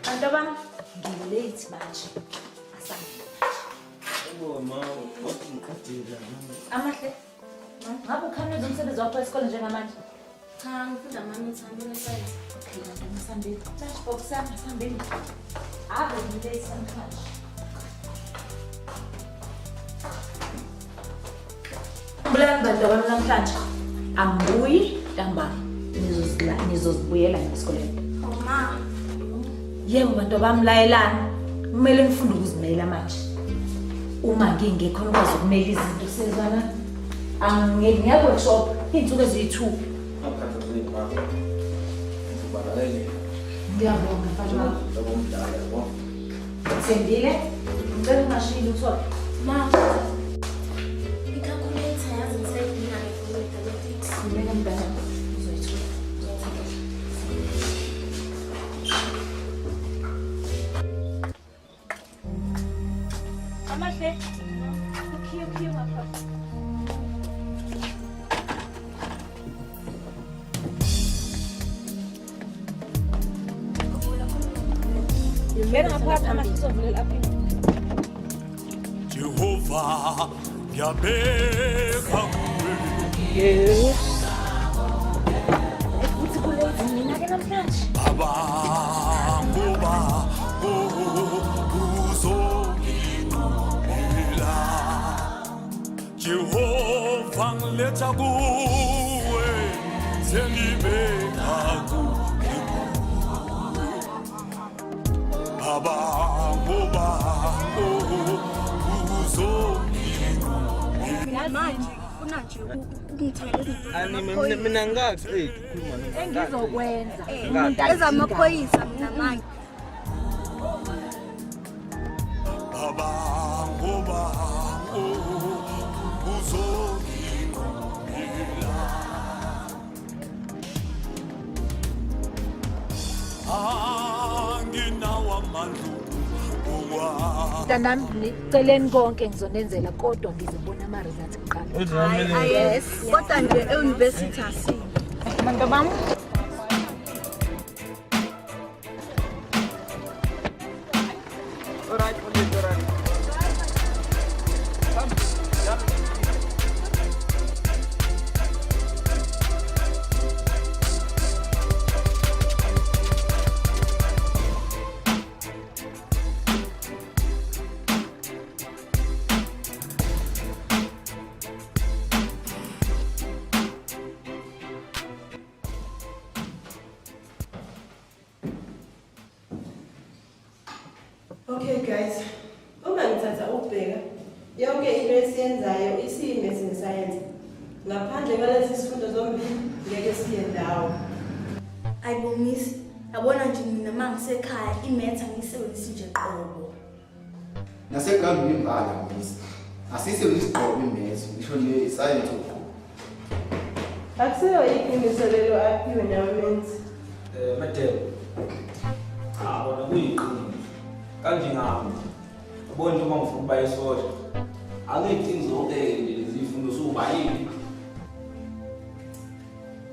Antobam, ngilate manje. Asante. Mama, wathi ngikhathele. Amahle. Ngabe ukhanwe umsebenzi wakho esikole njengamanje? Cha, ngifunda ama-meter science. Okay, ngisambile. Touch box yami sambile. Ave ngilate namhlanje. Mbulani bantu bami namhlanje. Angibuyi ntambama. Nizozibuyela esikoleni. Ma. Yebo bantu bami layelana. Kumele ngifunde ukuzimela manje. Uma ngingekho ngikwazi ukumela izinto sezana. Ngiya workshop insuku eziyi2. Ngaphathele mama. Ngibalale. Ngiyabonga mfana. Lo mdala yabo. Sendile? Ngicela ungashilo uthole. Ma. I-calculator yazi ngisayidinga nge-mathematics. Ngibeka mntana uzoyithola. Amahle. Ukhiye ngapha. Yimena ngapha amahle uzovulela apha. Jehovah, ngiyabeka kuwe. Yes. Ukuthi kulezi mina ke namhlanje. Baba, ngoba uzongigqibela. Jehovah, ngiletha kuwe, sengibeka kuwe. Baba, ngoba Manje ufuna nje ukungithela Mina ngikathi khuluma nomntana. Engizokwenza. ezamaphoyisa mina manje. Baba, ngoba uzongigqibela. Anginawo amandla okwazi. Mntanami niceleni konke ngizonenzela kodwa ngizobona ama-results kuqala. Yes. Kodwa nje e-university asi. Bantu bami. Alright, alright. Okay guys, uma ngithatha ukubheka yonke into esiyenzayo isiyimaths nescience. Ngaphandle kwalezi sifundo zombili ngeke siye ndawo. Ayibonisi. Yabona nje mina mangisekhaya i-maths angiyisebenzisi nje qobo. Nasegambini ngala misi. Asisebenzisi qobo imaths, ngisho nje iscience uqobo. Akusiyo iqiniso lelo aphiwe nawenzi. Madam. Bona kuyiqiniso. Kanje ngami. Ubona uma ngifuna ukuba isoja. Angidingi zonke lezi zifundo sobayini.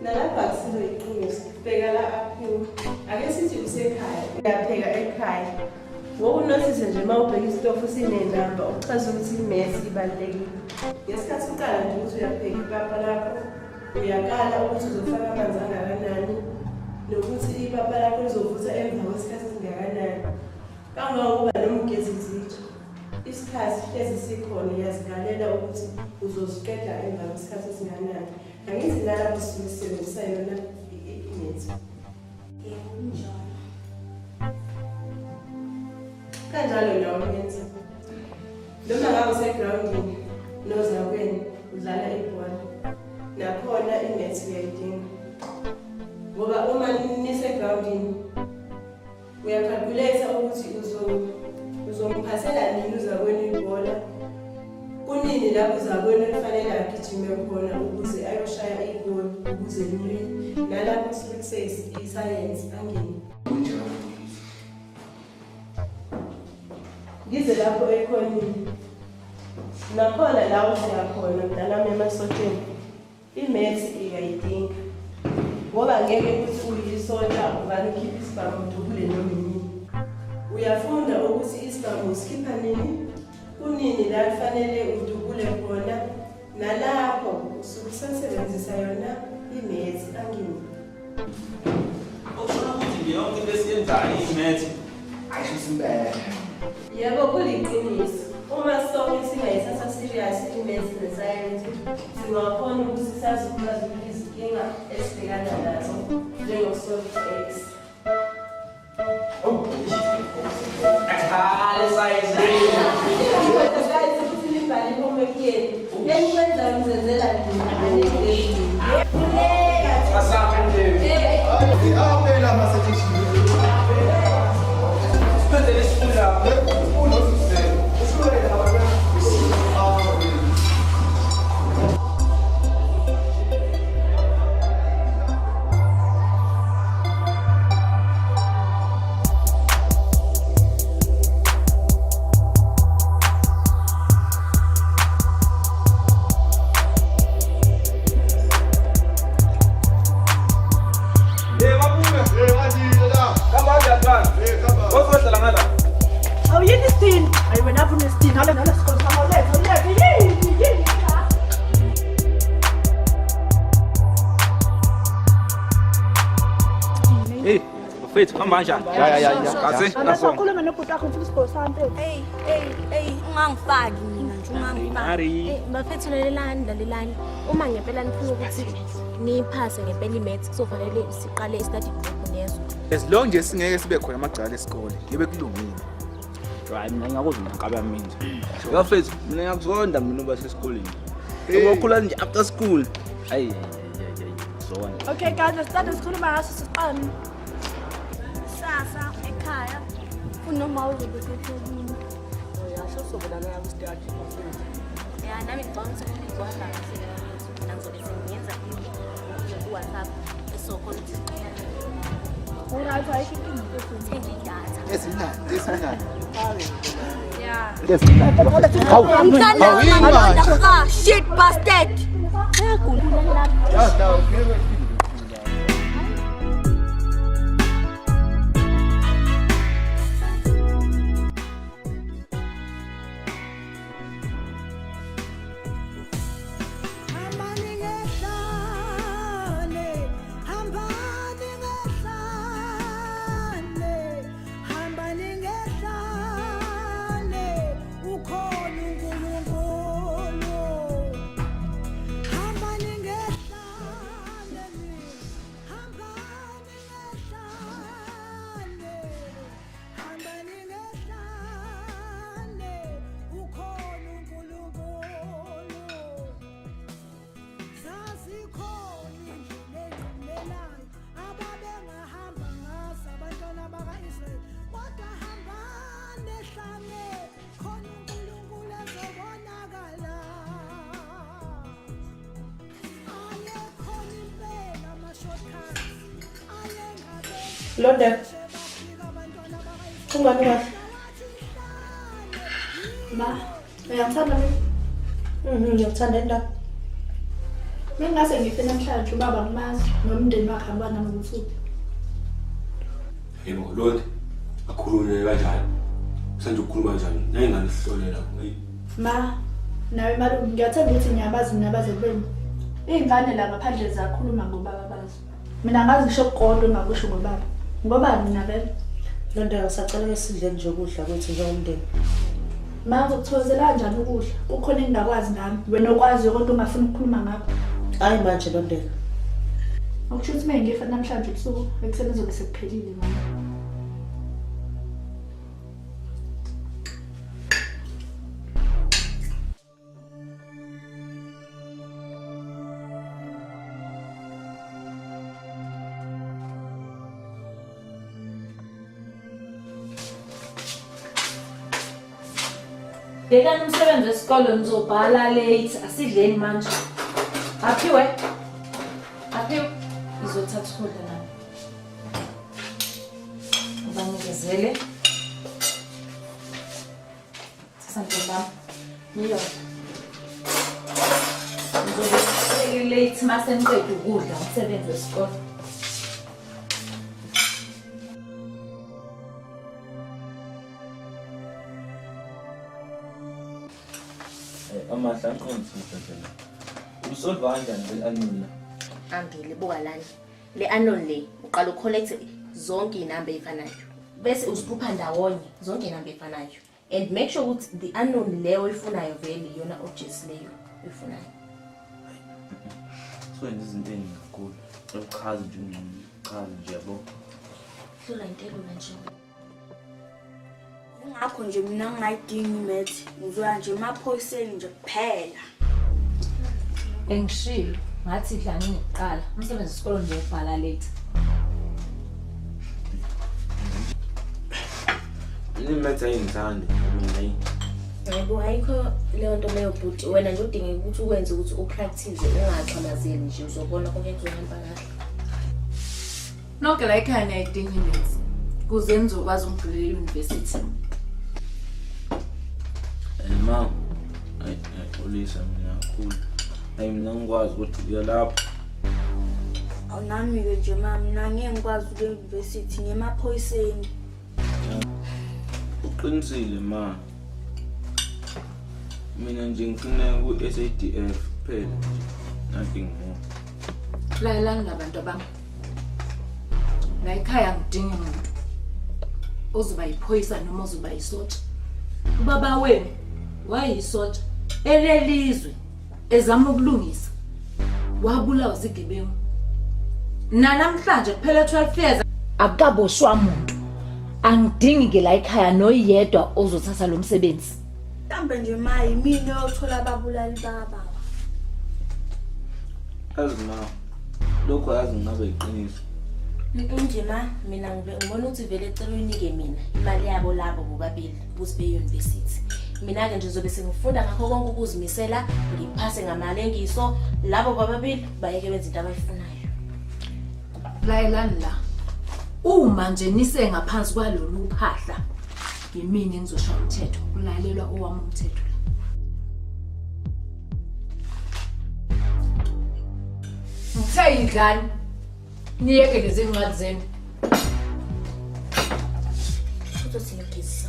Nalapha akusiyo iqiniso. Bheka la aphiwe. Ake sithi usekhaya, uyapheka ekhaya. Ngokunothisa nje mawubheka isitofu sinenamba uchaza ukuthi imaths ibalulekile. Ngesikhathi uqala nje ukuthi uyapheka ipapa lakho, uyakala ukuthi uzofaka amanzi angakanani nokuthi ipapa lakho lizovutha emva kwesikhathi esingakanani. Kangangokuba nomgezi izitsha. Isikhathi hlezi sikhona uyazikalela ukuthi uzosiqeda emva kwesikhathi esingakanani. Angithi nalapho sisebenzisa yona i-maths. Yebo, njalo. Kanjalo nawo yenza. Noma ngabe usegroundini nozakwenu udlala ibhola. Nakhona i-maths uyayidinga. Ngoba uma nisegroundini uyacalculate ukuthi uzomphathela nini uzakwenu ibhola. Kunini lapho uzakwenu kufanele agijime khona ukuze ayoshaya igoli ukuze niwine. Nalapho sikuthi i-science angene. Kunjalo. Ngize lapho ekhonini. Nakhona la usiyakhona mntanami emasotsheni. imaths iyayidinga ngoba ngeke ukuthi uyisotsha uvale ukhiphe isibhamu udubule noma yini. Uyafunda ukuthi isibhamu usikhipha nini, kunini la kufanele udubule khona, nalapho usuke usasebenzisa yona imaths angini. Okusho ukuthi nje yonke into esiyenzayo imath ayisho isimbele. Yebo kuliqiniso. Uma sonke singayithatha serious imaths nescience, singakhona ukuthi sazi ukuzilungisa izinkinga esibhekana nazo njengosolve X. Phela masethi Mfethu hamba kanjani? Ya. Kahle. Asakhuluma nobhuti wakho futhi sibosante. Hey, ungangifaki mina nje ungangifaki. Bafethu lalelani uma ngempela nifuna ukuthi niphase ngempela imaths kuzofanele siqale i-study group nezo. as long nje singeke sibe khona amagcala esikole ngebe kulungile. Right, mina ngiyakuzwa ngaqaba mina. Ya mfethu, mina ngiyakuzonda mina uba sesikoleni. Ngokhula nje after school. Hayi. Zona. Okay guys, let's start sikhuluma ngaso siqani. Sasa ekhaya unoma uzokuthini. Uyasho sobelana yabo study. Ya nami ngicabanga ukuthi ngikwazi mina ngizobe sengiyenza WhatsApp esokhona ukuthi siqale. Alright, ayikho inkinga. Thenga idatha. Esinani. Mntana shit bastard. Londa. Ungani kahle? Ma, uyangithanda mina? Ngiyakthanda indaba. Mina ngase ngife namhlanje ubaba ngimazi nomndeni wakhe hamba nami nguthuthi. Yebo, Lord, akhulume kanjani? Sanje ukukhuluma kanjani? Nayi nganihlolela hayi. Ma, nawe malume ngiyathemba ukuthi ngiyabazi mina abazekubeni. Izingane la ngaphandle zakhuluma ngobaba bazo. Mina ngazi ngisho kodwa engakusho ngobaba. Ngoba mina vele Londa usacela kesidle nje ukudla kwethu njengomndeni. manje ukuthokozela kanjani ukudla? Ukhona engingakwazi ngami. Wena okwazi kodwa ungafuni ukukhuluma ngakho. Hayi manje Londeka. Ukusho ukuthi mengifa namhlanje ebusuku ekuseni zobe sekuphelile mama. Yekani umsebenzi wesikole nizobhala late asidleni manje. Aphiwe. Izothatha ukudla nami. Ubanikezele. Sasa ntomba. Niyo. Ngizobe selate masenqeda ukudla umsebenzi wesikole. Amahla anqondisisa phela. Usolva kanjani le-annual? Angile buka lana. Le annual le uqala ucollect zonke inamba ezifanayo. Bese uziqupha ndawonye zonke inamba ezifanayo. And make sure ukuthi the annual leyo oyifunayo vele yona objects leyo oyifunayo. So yenza izinto eziningi kakhulu. Ukuchaza nje yabo. Hlula intelo nje. Ngakho nje mina ngayidingi imath ngizoya nje emaphoyiseni nje kuphela. Engishilo ngathi dlani ngiqala umsebenzi wesikole nje ubhala late. Imath ayingithandi mina. Yebo ayikho leyo nto leyo but wena nje udinga ukuthi ukwenze ukuthi upractice ungaxhamazeli nje uzobona konke kuzohamba kahle. Nonke la ekhaya niyayidinga imath kuze nizokwazi ukugqilela e-university. Ma, ayixolisa mina kakhulu. Mina ngikwazi ukuthi kuya lapho. Awunami-ke nje mina ngeke ngikwazi ukuya e-university ngemaphoyiseni. Uqinisile ma. Mina nje ngifuna ku-SADF kuphela nje. Nothing more. Lalelani labantu bami. La ekhaya ngidinga umuntu ozoba yiphoyisa noma ozoba yisotsha. Ubaba wenu wayisotsha elelizwe ezama ukulungisa wabulawa zigebengu. Namhlanje kuphela 12 years akukaboshwa umuntu. Angidingi ke la ekhaya noyedwa ozothatha lo msebenzi. Mhlambe nje mayi mina oyothola ababulali baba. Azima. Lokho yazi ngabe iqiniso. Nje mina ngibona ukuthi vele ecela uyinike mina imali yabo labo bobabili ukuthi be-university. Mina-ke nje zobe sengifunda ngakho konke ukuzimisela ngiphase ngamalengiso labo bababili bayeke benza into abayifunayo. Layelani la. Uma nje nise ngaphansi kwalolu phahla ngimini ngizoshaya umthetho kulalelwa owami umthetho. Ngithayidlani niyeke lezi ncwadi zenu. Futhi singizisa.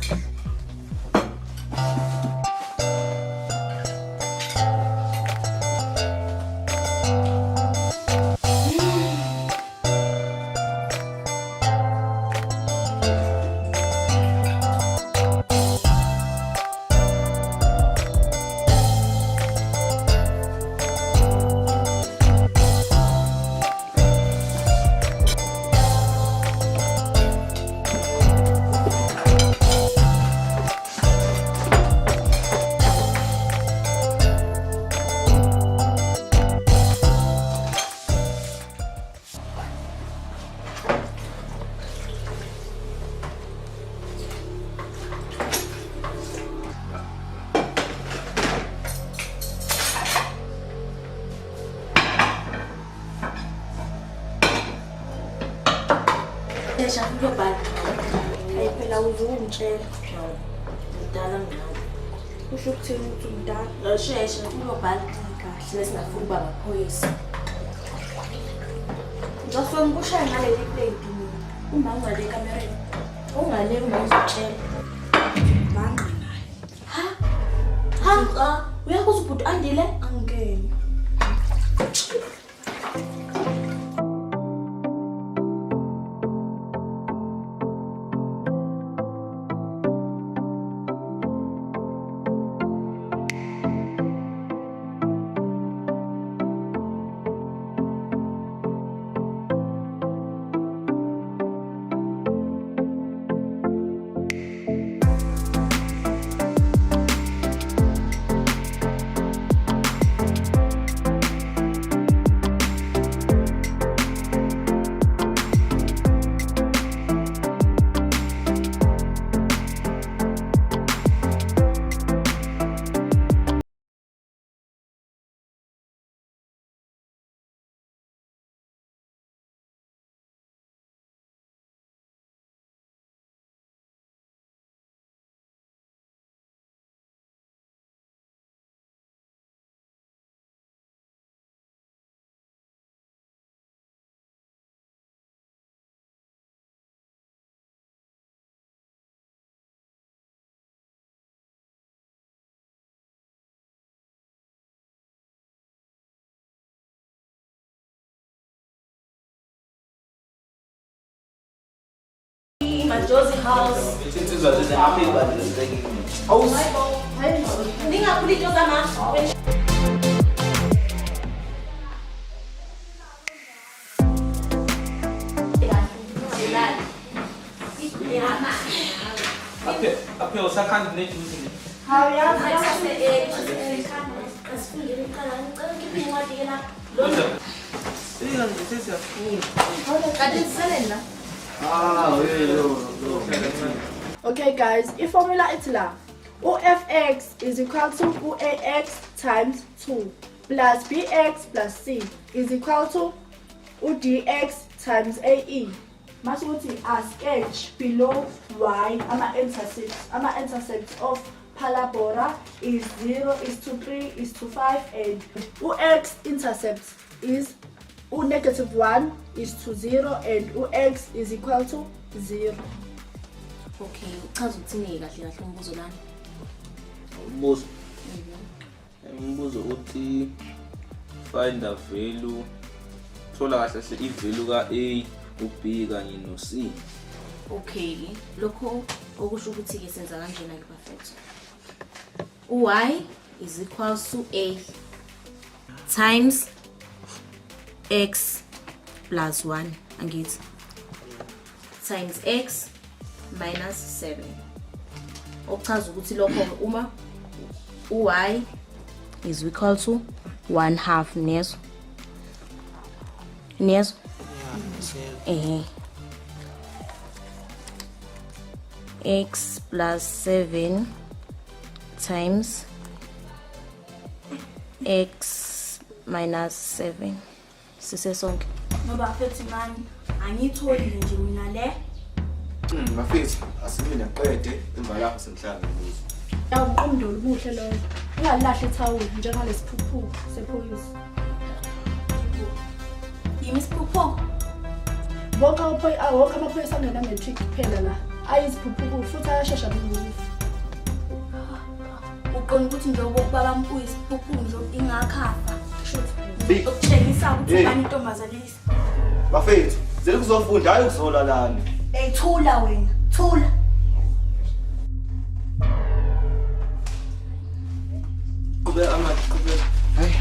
Esha ngiyobhala. Hayi phela uzungitshela. Ngidala mina. Kusho ukuthini ukuthi umdala? Ngisheshe ngiyobhala kahle lesingafuni ukuba amaphoyisa. Ngizofuna ukushaya ngaleli plate mina. Uma ungale ekamereni. Ungale ungizotshela. Manga naye. Ha, uyakuzwa ubhuti andile? Angene. Majozi House. Insizwa zingaphi ibalulekile. Ningakhuluma into zama. Aphe usakhanda nejuice. Okay guys, i-formula ithi la. U-fx is equal to u-ax times 2 plus bx plus c is equal to u-dx times ae. Mase ukuthi sketch below y ama-intercepts of parabora is 0, is to 3, is to 5 and u-x intercept is u-negative 1 is to 0 and u-x is equal to 0. Okay, uchaza ukuthini kahle kahle umbuzo lana. Umbuzo. Umbuzo uthi find the value. Thola kahle hle i-value ka A, u-B kanye no-C. Okay, lokho okusho ukuthi ke senza kanjena ke bafethu. Y is equal to A times x plus 1 angithi times x minus 7. Okuchaza ukuthi lokho uma y is equal to 1/2 nezo. X plus 7 times x minus 7. Sise sonke. Ngoba mfethu mani angitholi nje mina le. Mafethu, asimina qede emva lapho semhlanga umbuzo. Yawu umqondo omuhle loyo. Ungalahla ithawula njengalesiphuphu sephoyisa. Yimi isiphupho. Wonke amaphoyisa angena matric kuphela la. Ayisiphuphu futhi ayashesha ukufa. Uqonda ukuthi njengoba ubaba mkhulu isiphuphu nje ingakhafa. Big. Ukutshengisa ukuthi ubani intombazalisa. Mafethu, zele kuzofunda hayi ukuzola lana. Thula wena, thula. Kube amaqhube. Hayi.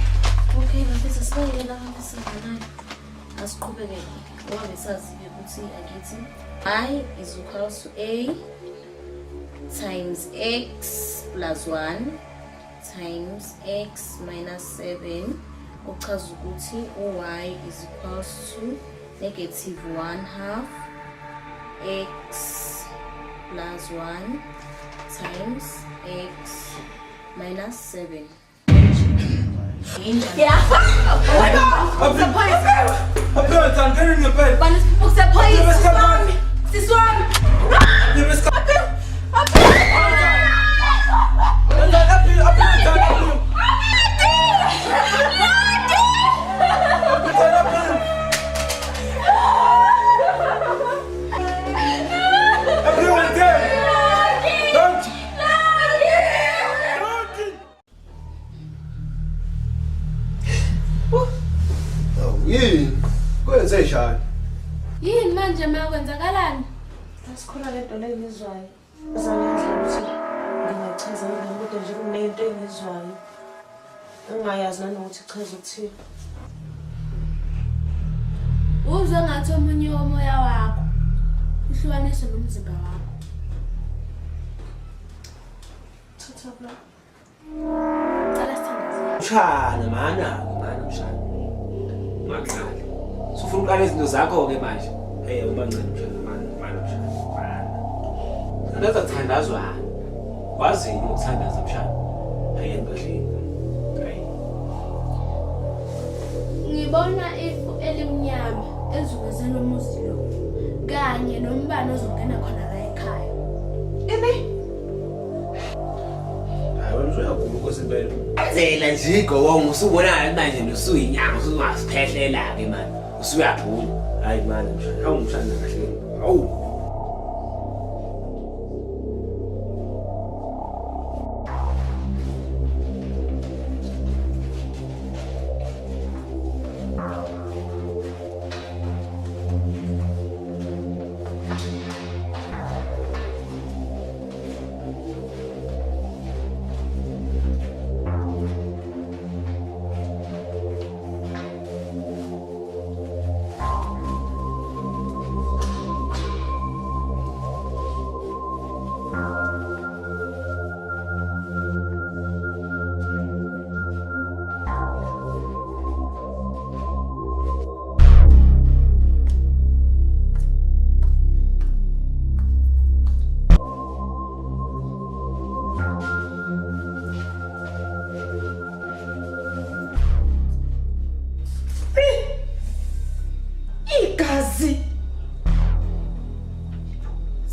Okay, bafethu sibangele la ngisizanayo. Asiqhubekele. Ngoba besazi ukuthi akithi y is equal to a times x plus 1 times x minus 7. Okuchaza ukuthi y is equal to negative 1/2 x plus 1 times x minus 7. Yeah. Yini? Kwenze njani? Yini manje makwenzakalani? Asikhona lento lengizwayo. Azangenza ukuthi ngingachaza ngani kodwa nje kunento engizwayo. Engayazi nanokuthi ichaza ukuthini. Uzwe ngathi omunye womoya wakho uhlukanise nomzimba wakho. Thatha la. Cala sithandaze. Mshana mana mshana. Ungaxhali. Sufuna uqala izinto zakho ke manje. Hey ubancane mshana mshana. Andaza kuthandazwa. Wazini ukuthandaza mshana. Hayi engahlini. Hayi. Ngibona ifu elimnyama ezungezela umuzi lo kanye nombane ozongena khona la ekhaya. Hayi wena uyakhuluma kwesibelo. Enzela nje igowongo usubona manje nosuyinyanga usungasiphehlela ke manje. Usuyabhula. Hayi manje mshana. Hawu mshana kahle. Hawu.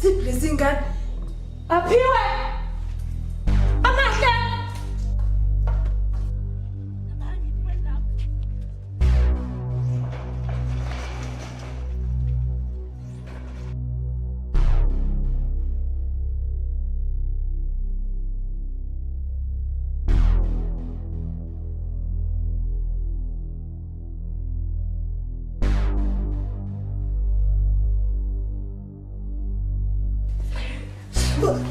Sithi please ingane. Aphiwe. Amahle.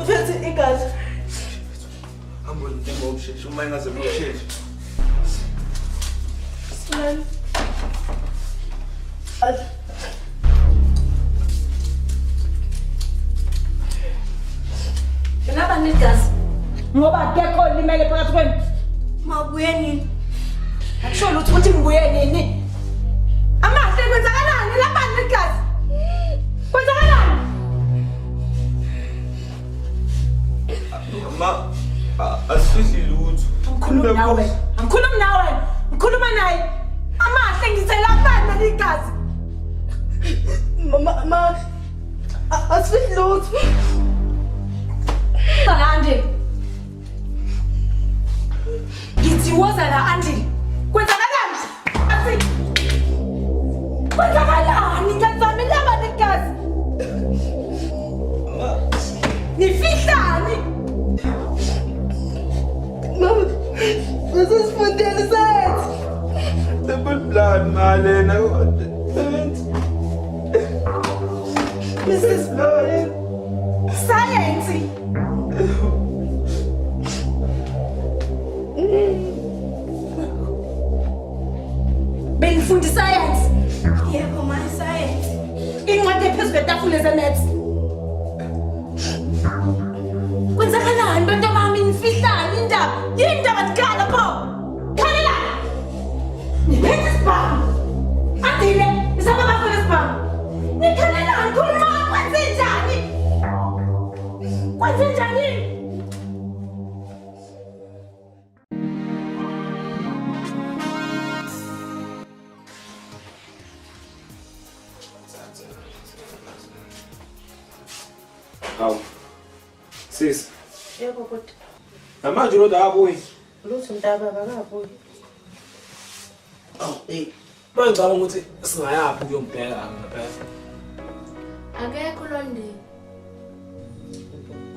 Mfethu igazi. Hamba njengoba usheshe uma engaze usheshe. Simani. Ngaba negazi. Ngoba akekho limele phakathi kwenu. Mabuye nini? Akusho lutho ukuthi ngibuye nini? Amahle kwenzakalani lapha negazi? Kwenzakalani? Ma asifihli lutho. Ngikhuluma nawe. Ngikhuluma nawe. Ngikhuluma naye. Amahle ngizela lapha negazi. Mama. Asifihli lutho. Andi. Ngithi woza la Andi. Kwenzakalani? Afi. Kwenzakalani? Ngizamile lapha negazi. Nifihlani? Mama. Usifundele sayensi. Simple plan malena. Mrs. Blood. Science. Bengifundi science. Yebo, my science. Incwadi ephezu kwetafula ze-maths. Kwenzakalani bantu bami nifihlani indaba? Yini indaba dikhala pho? Khalela. Niphethe isibhamu. Adile, isaba bakho lesibhamu. Nikhalelani khuluma kwenze njani? Kwenze njani? Hawu. Sis. Yebo kodwa. Namanje lo dabuyi. Lutho ntaba bakabuyi. Mangicabanga ukuthi singayaphi ukuyombheka ngaphela. Akekho London.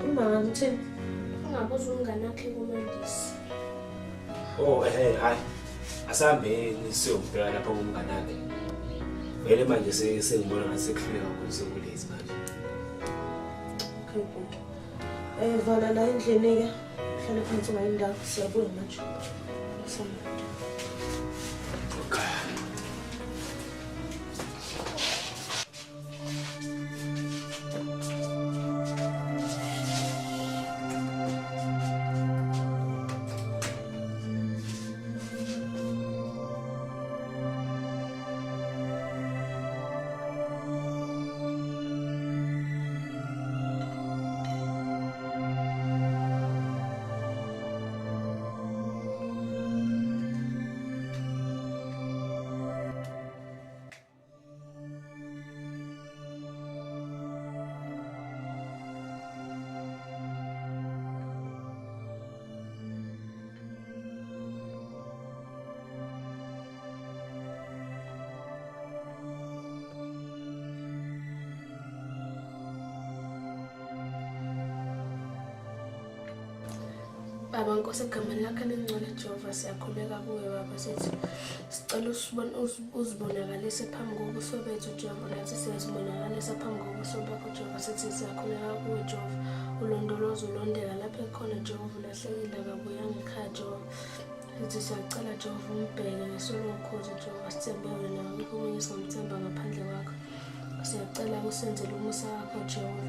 Uma ngithini? Ungabuza umngane wakhe kuMandisi. Oh hayi. Asambeni siyombheka lapha kumngane wakhe. Vele manje sengibona ngathi sekufika ukuthi kulezi manje. Okay good. Vala la endlini ke. Hlale phansi ngayindawo siyabuya manje. Samani. Okay. Baba Nkosi egameni lakhe elingcwele Jehova siyakhuleka kuwe baba sithi sicela uzibonakalise phambi kobuso bethu Jehova nathi siyazibonakalisa phambi kobuso bakho Jehova sithi siyakhuleka kuwe Jehova ulondolozo ulondeka lapha ekhona Jehova lahlekile akabuyanga ekhaya Jehova sithi siyacela Jehova umbheke ngesolokhozi Jehova sithembe wena akukho omunye singamthemba ngaphandle kwakho siyacela usenzele umusa wakho Jehova.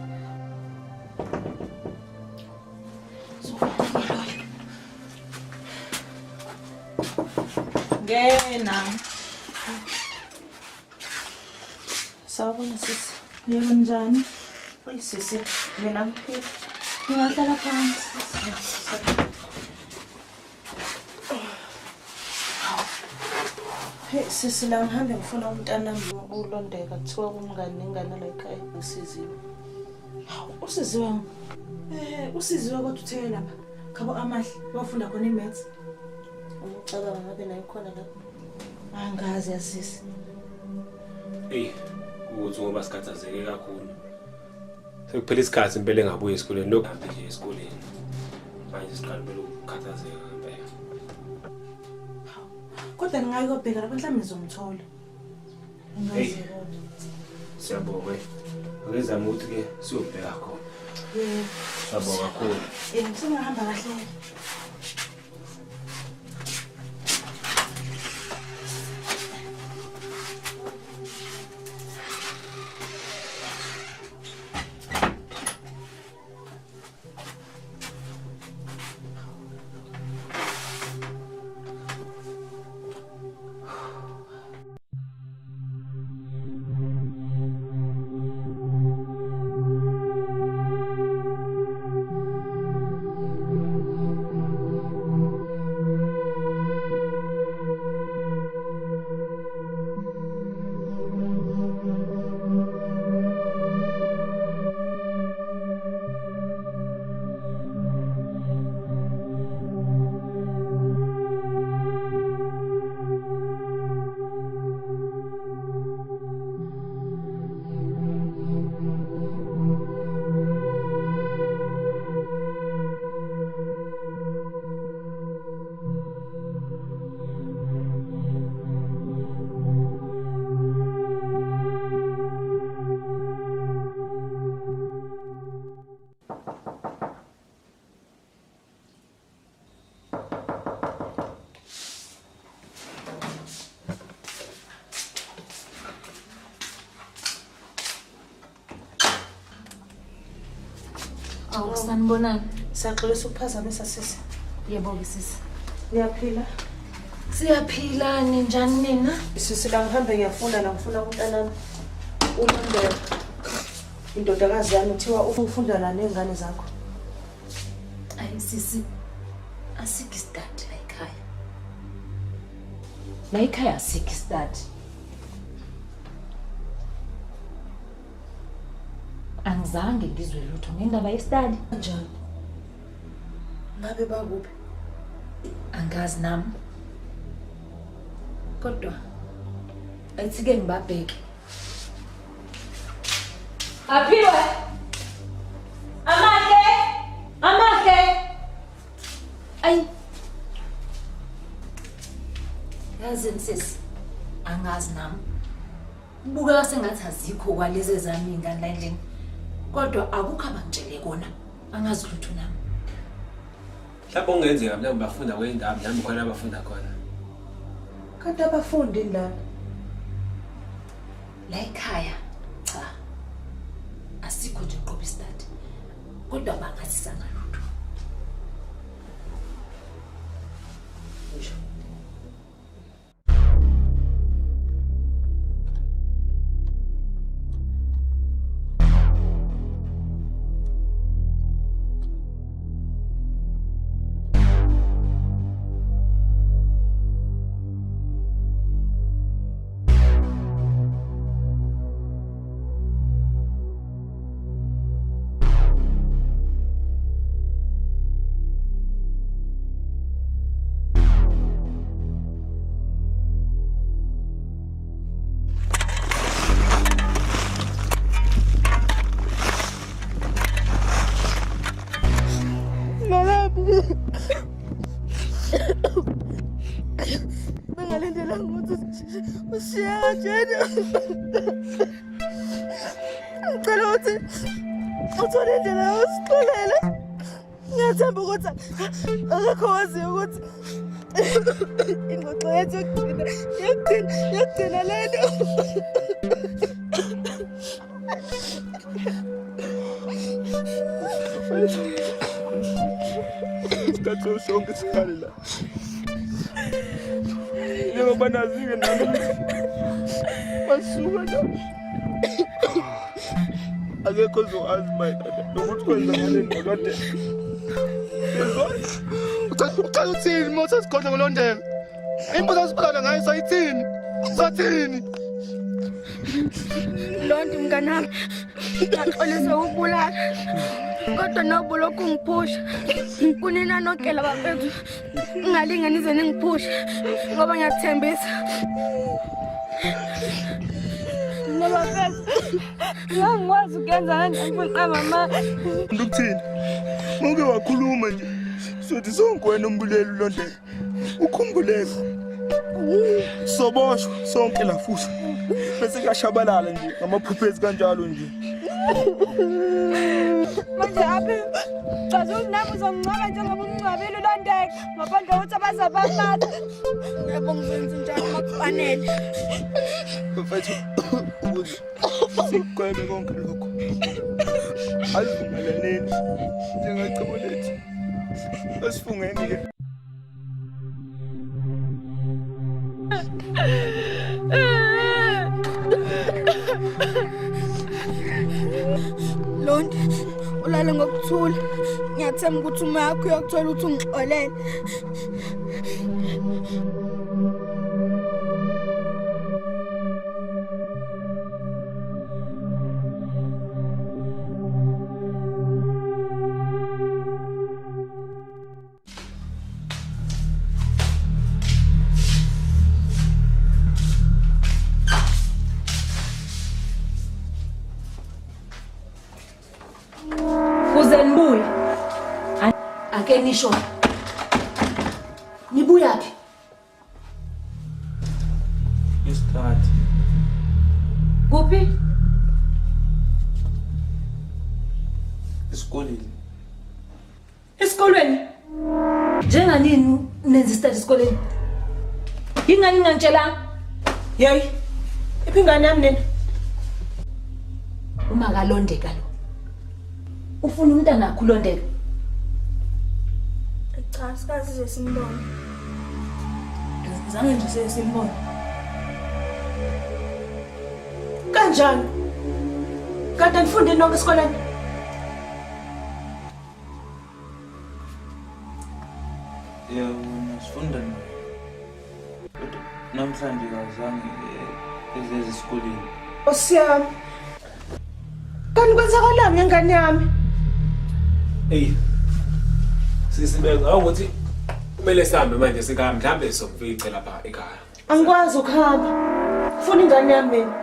Ngena. Sawubona sisi. Yebo njani? Sisi, mina ngiphila. Ngiyahlala phansi. Hey sisi la ngihambe ngifuna umntana ulondeka kuthiwa kumngane ingane la ekhaya ngisiziwe. Usiziwe usiziwe kodwa utheke lapha. Khabo amahle wafunda khona imaths. Ngicabanga ngabe nayo khona lapho. Angazi yasisi. Ukuthi ngoba sikhathazeke kakhulu. Sekuphela isikhathi impela engabuye esikoleni lokho hambe nje esikoleni. Manje siqala impela ukukhathazeka ngempela. Kodwa ngingayi kobheka lapha mhlawumbe ngizomthola. Angazi kodwa. Siyabonga. Ngizama ukuthi ke siyobheka khona. Siyabonga kakhulu. Singahamba kahle. Sanibonani. Siyaqolisa ukuphazamisa sisi. Yebo sisi. Niyaphila? Siyaphila ninjani nina? Sisi la ngihambe ngiyafunda la ngifuna umntanami. Ulondela. Indodakazi yami uthiwa ufunda la nezingane zakho. Ayi sisi. Asiki start la ekhaya. La ekhaya asiki start. Angizange ngizwe lutho ngendaba ye-study. Kanjani? Ngabe bakuphi? Angazi nami. Kodwa ayithike ngibabheke. Aphiwe. Amahle. Ay. Yazi sisi. Angazi nami. Buka sengathi azikho kwalezi zami ingane la endlini. Kodwa akukho abangitshele kona. Angazi lutho nami. Mhlawumbe ongenzeka mhlawumbe bafunda kwendaba nami khona abafunda khona. Kanti abafundi la ekhaya cha. Asikho nje qoba istadi. Kodwa bangathi sangalutho. Ngisho. Bengalendela ukuthi ushiya njena. Ngicela ukuthi uthole indlela yosixolela. Ngiyathemba ukuthi akekho waziyo ukuthi ingxoxo yethu yokugcina lento. Isikhathi sonke sikhali la. Njengoba nazike nami basuka la. Akekho ozoazi mayelana nokuthi kwenzakaleni ngolondela. Ucela uthini uma uthathikhona ngolondela? Impilo asibhekana ngayo sayithini? Sathini? Londi mnganami. Ngaxolisa ukubulala. Kodwa nobu lokhu ngiphusha. Kunina nonke laba mfethu. Ungalinganize ningiphusha ngoba ngiyakuthembisa. Noma mfethu. Ngiyangikwazi ukuyenza kanjani futhi mama. Ukuthini? Ngoke wakhuluma nje. Sothi sonke wena umbuleli uLondeka. Ukhumbuleke. Soboshwa sonke la futhi. Bese kuyashabalala nje ngamaphuphezi kanjalo nje. Manje aphi chaza ukuthi nami uzongcaba njengoba ungcwabile uLondeka ngaphandle kokuthi abazabaphatha. Yebo ngizenza njalo makufanele. Mfethu ukuze sigweme konke lokho. Azivumelaneni njengacebo lethu. Asifungeni ke. Londi ulale ngokuthula. Ngiyathemba ukuthi uma yakho uyokuthola ukuthi ungixolele. Uzenbuya. Ake nisho. Nibuya phi? Isikhathi. Kuphi? Esikoleni. Esikolweni. Njenganini nenza study esikoleni? Ingani ngangitshelanga? Yeyi. Iphi ingane yami nena? Uma kalondeka lo. Ufuna umntana wakho uLondeka. Cha, sikazi nje simbone. Zange nje simbone. Kanjani? Kanti anifunde nonke esikoleni? Yebo, sifunda naye. Kodwa namhlanje kazange ezeze esikoleni. Osiyami. Kanti kwenzakalani ngengane yami? Hey. Sisibeka awukuthi kumele sihambe manje sikhaya mhlambe somfice lapha ekhaya. Angikwazi ukuhamba. Ufuna ingane yami mina.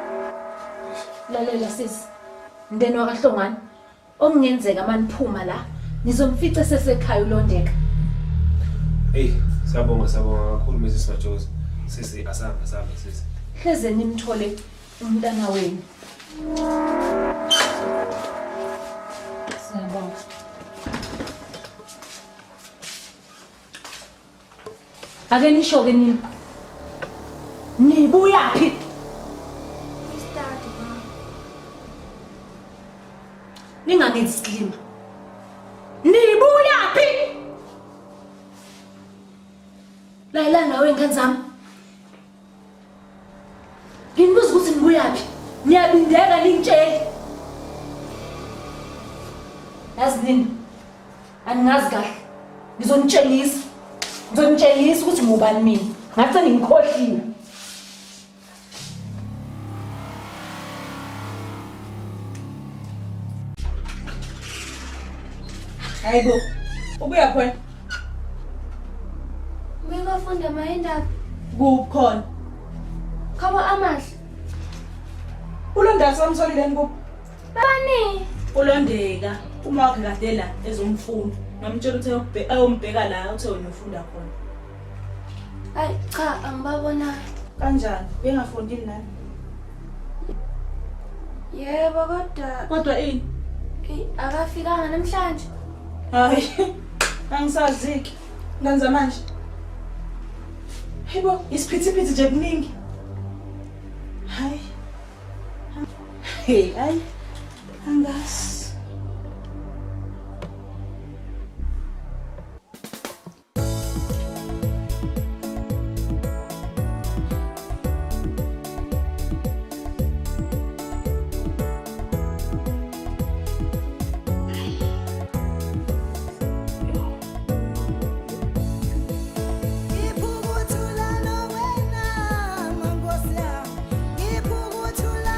Lalela sisi. Mndeni wakaHlongwane. Okungenzeka maniphuma la, nizomfica sesekhaya uLondeka. Hey, siyabonga kakhulu Mrs. Majozi. Sisi asamba sisi. Hleze nimthole umntana wenu. Siyabonga. Ake nisho ke nini? Nibuya phi? Study ma. Ningangenzi isilima. Nibuya phi? Layila nawe ngane zami. Nginibuza ukuthi nibuya phi? Niyabindeka ningitshele. Yazi nini? Angazi kahle. Ngizonitshengisa ukuthi ngubani mina. Ngathi ngikhohlile. Hayibo. Ubuya khona? Ngingafunda mayindaba. Kukhona. Khaba amahle. Ulondeka samsolile ngikuphi? Bani? Ulondeka. Uma wakhe kade la ezomfunda. Ngamtshela ukuthi ayombheka la uthe wena ufunda khona. Ay cha, angibabona. Kanjani? Bengafundini nani? Yebo Kodwa ini? akafikanga namhlanje. Hayi. Angisaziki. Ngenza manje. Hayibo, isiphithiphithi nje kuningi. Hayi. Hayi. Angazi. Ngiphukuthula lo wena mankosi yami. Ngiphukuthula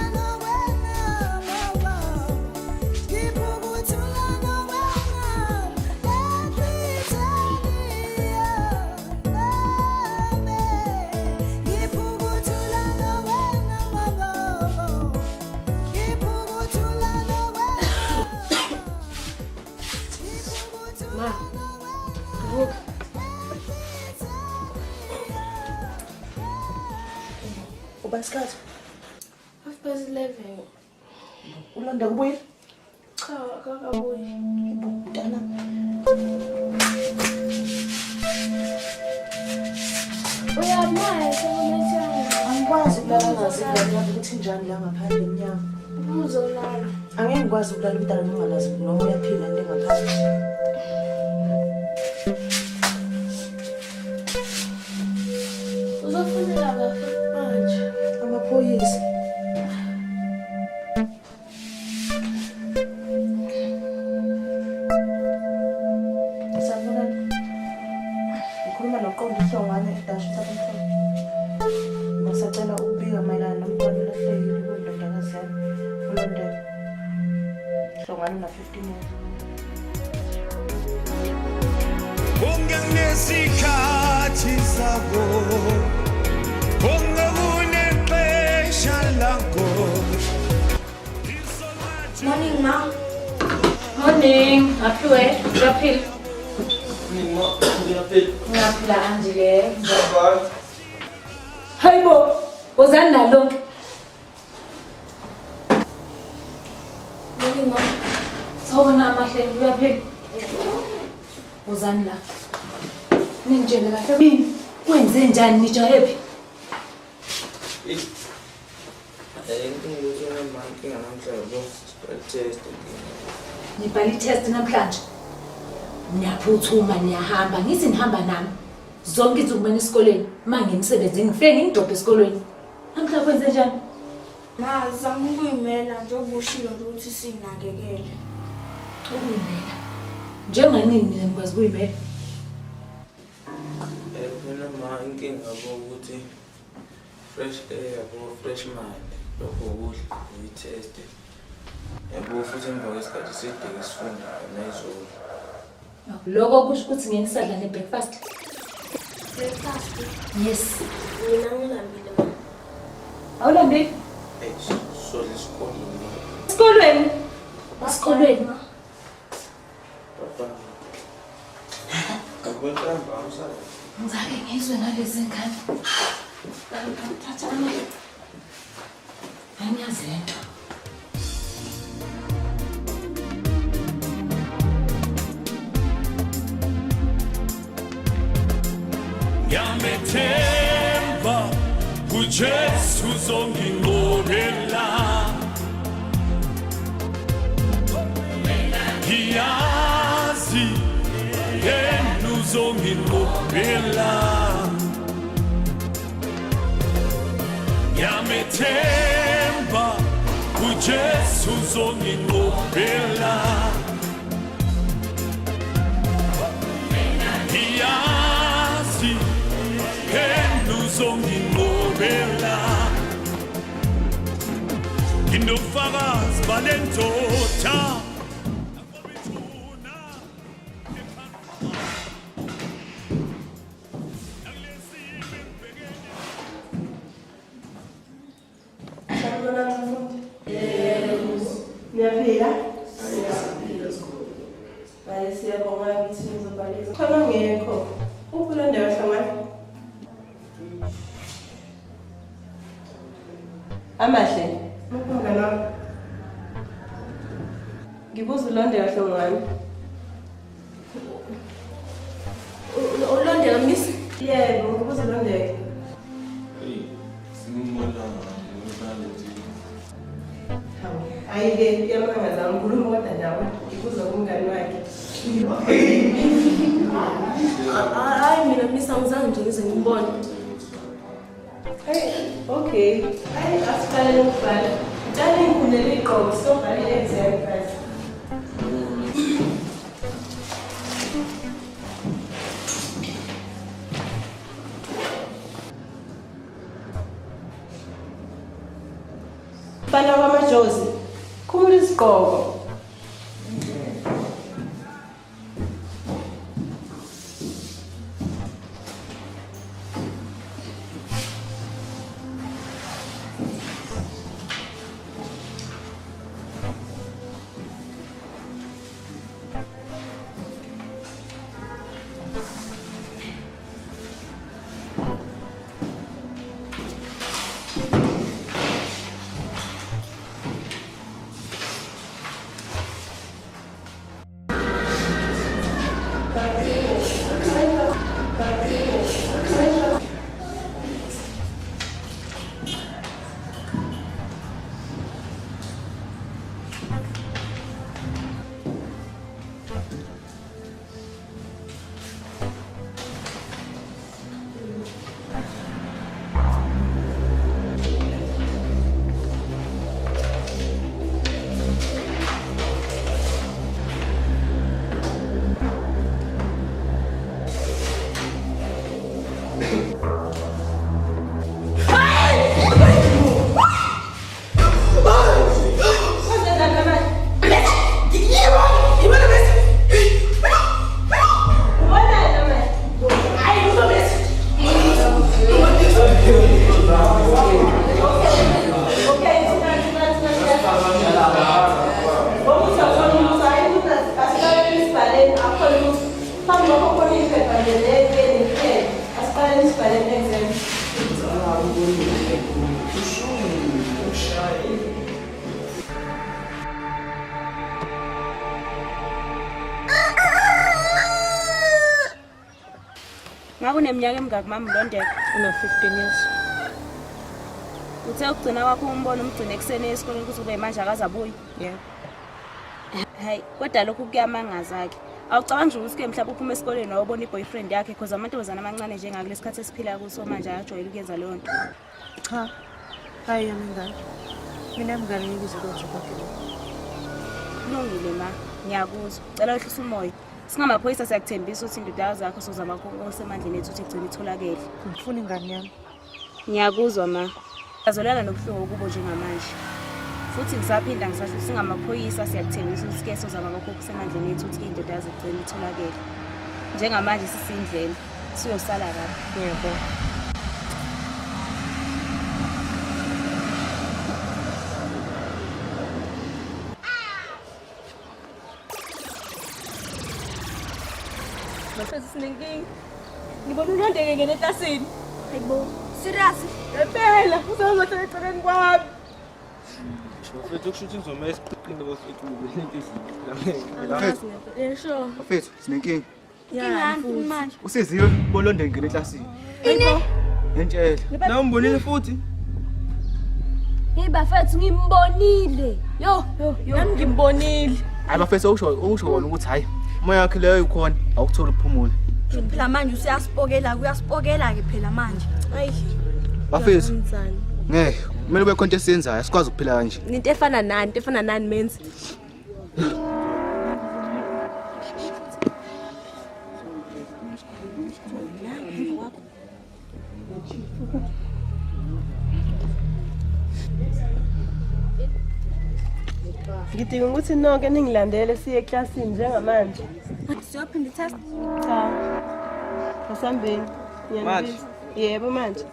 Ma. Look. Ubasikhathi. 11:30. Ulanda kubuye? Cha, akakabuyi. Mntana. Uyabona sekunethanga. Angikwazi ukulala ngazi ingane yami ukuthi njani la ngaphandle emnyango. Uzolala. Angeke ngikwazi ukulala umntana nongalazi noma uyaphila nje ngaphandle. Uzofunela kahle manje. Amaphoyisa. Sanibonani. Ngikhuluma noqondo ihlongwane edashi Southampton. Ngisacela ukubika mayelana nomntwana olahlekile kundodakazi yami uLondeka. Ihlongwane na 15 years. Ungenesikhathi sakho ungekuneqesha lakho. Morning, ma. Morning. Aphiwe. Uyaphila? Ngiyaphila. Ngiyaphila Angile. Ngiyabona. Hayibo. Wozani nalo? Morning, ma. Sawubona amahle. Uyaphila? Wozani la? Ningitshele kahle kimi. Kwenze njani nijahephi? Nibhala i-test namhlanje. Niyaphuthuma niyahamba ngithi nihamba nami. Zonke izinsuku mina esikoleni manje ngisebenze ngifike ngidrop esikoleni. Namhla kwenze njani? Ma, zama ukuyimela njengoba ushilo nje ukuthi sinakekele. Ukuyimela. Njenganini mina ngikwazi ukuyimela? Mina ma inkinga yabo ukuthi fresh air yabo fresh mind lokho ukudla uyi-test yabo futhi emva kwesikhathi eside ngisifunda nayizolo. Lokho kusho ukuthi ngeke nisadla ne-breakfast? Breakfast. Yes. Mina ngilambile, ma. Awulambile? So esikoleni Esikolweni? Esikoleni? papa akwentamba amsana Ngizake ngizwe ngalezi ngane. Ngithatha amanye. Angiyazi lento. Ngiyamethemba kuJesu uzonginqobela. Ngiyazi yena uzonginqobela. Ngiyamethemba kuJesu uzonginqobela. Ngiyazi yena uzonginqobela. Nginofakazi balendoda. Sanibonani mfundi. Niyaphila? Hayi siyabonga ukuthi nizobhalisa. Khona ngekho. Ukulondeka hlongwane. Amahle. Mngani wami. Ngibuza ulondeka hlongwane. Ulondeka miss. Yebo, ngibuza ulondeka. Ayike yamangaza ngikhuluma kodwa nawe ngibuza kumngani wakhe. Hayi mina miss angizange nje ngize ngimbone. Hey, okay. Hayi asiqale ukubhala. Ngicela ngikundele iqobo sobhala i-exam first. Bana kwamajozi. Khumula isigqoko. asibhaleni akhona ukuthi phambi kwakho khona iphepha nje leliphele asibhaleni sibhaleni exam. Ngakuneminyaka emingaki mama Mlondeka? Una-15 years. Uthe ukugcina kwakho umbona umgcine ekuseni esikoleni ukuthi kube manje akazabuyi? Yeah. Hayi, kodwa lokhu kuyamangaza-ke. Awucabangi nje ukuthi-ke mhlawumbe uphuma esikoleni wawubona i-boyfriend yakhe because amantombazane amancane njengakule sikhathi esiphila kuso manje ajwayele ukuyenza leyo nto. Cha. Hayi yami ngani. Mina mngani ngibize konje konke lokho. Kulungile ma, ngiyakuzwa. Cela wehlisa umoya. Singamaphoyisa siyakuthembisa ukuthi indoda zakho sozama osemandleni ethu ukuthi igcine itholakele. Ngifuna ingane yami. Ngiyakuzwa ma. Ngiyazolala nobuhlungu kubo njengamanje. Futhi ngisaphinda ngisasho ukuthi singamaphoyisa siyakuthembisa ukuthi ke sozama lokho kusemandleni ethu ukuthi indoda yazo igcine itholakele. Njengamanje sisindlela. Siyosala kabi. Yebo. Mafethu sinenkinga. Ngibona uLondeke ngene etasini. Hayibo, serious? Ngempela, uzozohlala eceleni kwami. Mfethu kusho ukuthi ngizoma esiqinile bafethu lento Mfethu, Yesho. mfethu, sinenkinga. Ingani manje? Usiziwe bolonde ngene eklasini. Ine. Ngentshela. Na umbonile futhi? Hey bafethu ngimbonile. Yo. Nami ngimbonile. Hayi bafethu usho wona ukuthi hayi umoya wakhe leyo ukhona awukuthola ukuphumula. Phela manje uyasipokela ke phela manje. Ayi. Bafethu. Ngeke, kumele kube khona esiyenzayo, asikwazi ukuphila kanje. Into efana nani menzi. Ngidinga ukuthi nonke ningilandele siye eklasini njengamanje. Siyophinda itest. Cha. Asambeni. Manje? Yebo manje.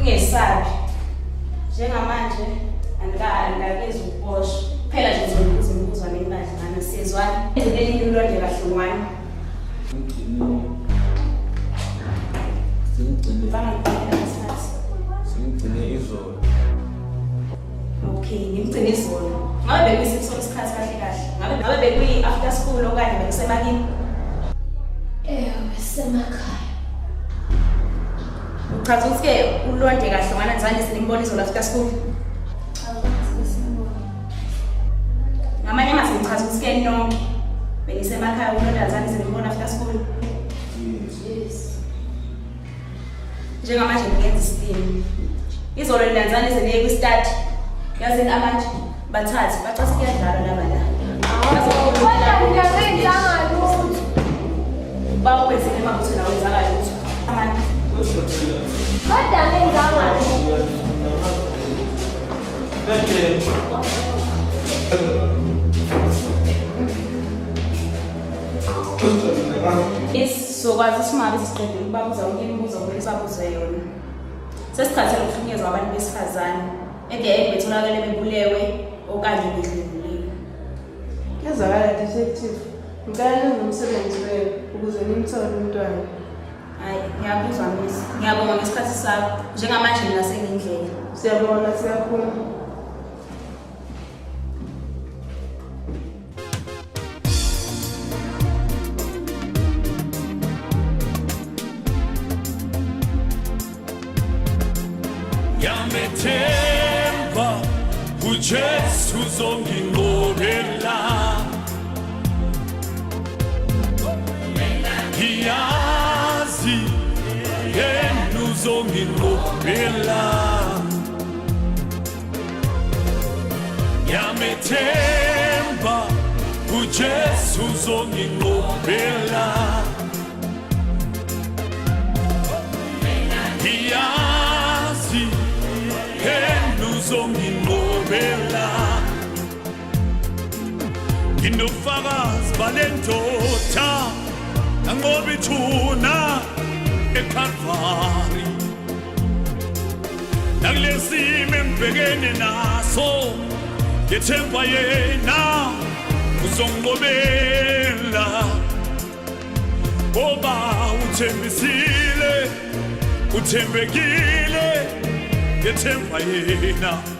Ungesabi. Njengamanje andikakenzi ukuboshwa. Kuphela nje ngizobuza imibuzo nemibandlana sizwana. Endleleni uLonde kahlungwane. Singigcine izolo. Okay, ngimgcine izolo. Ngabe bekuyisiphi isikhathi kahle? Ngabe bekuyi after school okanye bekusemakini? Besemakhaya. Uchaza ukuthi ke uLonde kahlungwane nizane sinimbona izolo after school. Ngamanye amazwi ngichaza ukuthi ke nonke benisemakhaya uLonde nizane sinimbona after school. Yes. Njengamanje ngiyenza isitini. Izolo nilanzane seniye kwi-study. Yazini amanje bathathu bacathi kuyadlala laba la. Kodwa ngiyazenzanga lutho. Bakwenzile mabuthi nawe wenzakala lutho. Amanje. Kodwa ngenzanga lutho. Sokwazi simabe siqedile ukubabuza yonke imibuzo esibabuze yona. Sesikhathele ukuhlukunyezwa abantu besifazane. Ede betholakala bebulewe okanye bedluliwe. Yazakala detective. Ngicela nomsebenzi wenu ukuze nimthole umntwana. Hayi, ngiyakuzwa Miss. Ngiyabonga ngesikhathi sakho. Njengamanje mina sengindlela. Siyabona siyakhona. Yamethemba uJesu zonginqobela Ngiyazi yena uzonginqobela Yamethemba uJesu zonginqobela Ngiyazi yena uzonginqobela Nginofakazi balendoda Angoba ithuna eKalvari Nakulesimo engibhekene naso ngethemba yena uzonginqobela Ngoba uthembisile uthembekile ngethemba yena